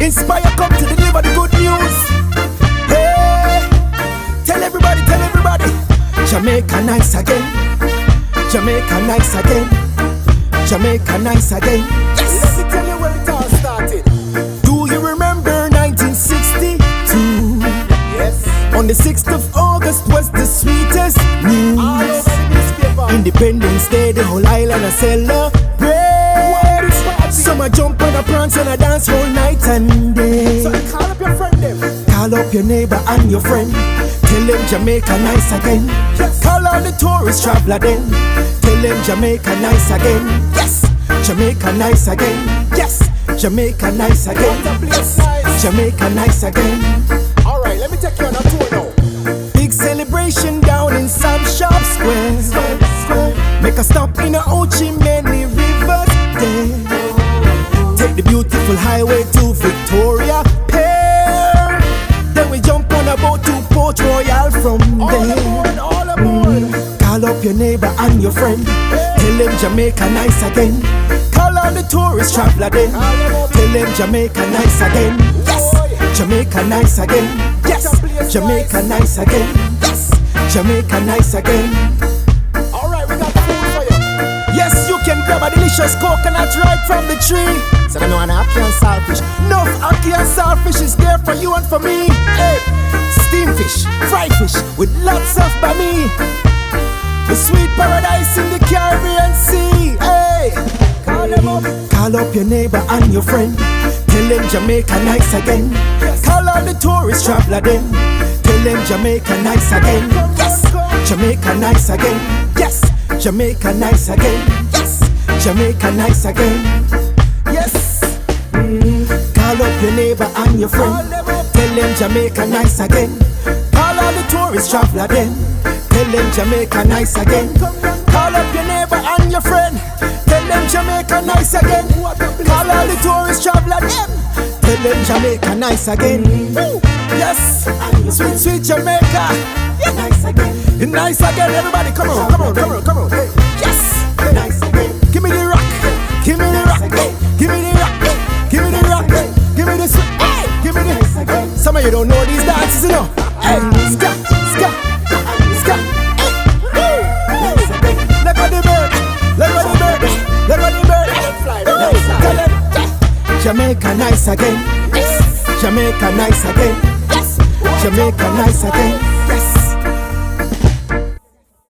Inspiyah come to deliver the good news. Hey, tell everybody, Jamaica nice again. Jamaica nice again. Jamaica nice again. Yes. Let me tell you where it all started. Do you remember 1962? Yes. On the 6th of August was the sweetest news. All over the newspaper. Independence Day, the whole island a celebrate. Some a jump on a prance and a dance all night and day. So call up your friend them. Call up your neighbor and your friend. Tell them Jamaica nice again. Yes. Call all the tourist traveler then. Tell them Jamaica nice again. Yes. Jamaica nice again. Yes. Jamaica nice again. Yes. Jamaica nice again. Alright, let me take you on a tour now. Big celebration down in Sam Shop Square. Make a stop in a Ho Chi Minh River Day. Take the beautiful highway to Victoria Pier. Then we jump on a boat to Port Royal from there. All aboard. Call up your neighbor and your friend. Tell them Jamaica nice again. Call all the tourist traveler then. Tell them Jamaica nice again. Yes. Jamaica nice again. Yes. Jamaica nice again. Yes. Jamaica nice again. Alright, we got food for you. Yes, you can grab a delicious coconut right from the tree. So I know an ackee and saltfish. Enough ackee and saltfish is there for you and for me. Hey, steamed fish, fried fish with lots of bami. The sweet paradise in the Caribbean Sea. Hey, call them up. Call up your neighbor and your friend. Tell them Jamaica nice again. Call all the tourist traveler then. Tell them Jamaica nice again. Yes, Jamaica nice again. Yes, Jamaica nice again. Yes, Jamaica nice again. Yes. Call up your neighbor and your friend. Tell them Jamaica nice again. Call all the tourist traveler then. Tell them Jamaica nice again. Call up your neighbor and your friend. Tell them Jamaica nice again. Call all the tourist traveler then. Tell them Jamaica nice again. Yes, sweet, sweet Jamaica. Nice again. Nice again, everybody. Come on, come on, come on, come on. Hey. Yes, nice again. Give me the rock. Give me the rock. Give me the rock. Give me the rock. Give me the sweet. Hey, give me the. Some of you don't know these dances, you know. Hey, ska, ska, ska. Hey, let go the bird. Let go the bird. Let go the bird. Tell them Jamaica nice again. Jamaica nice again. Jamaica nice again.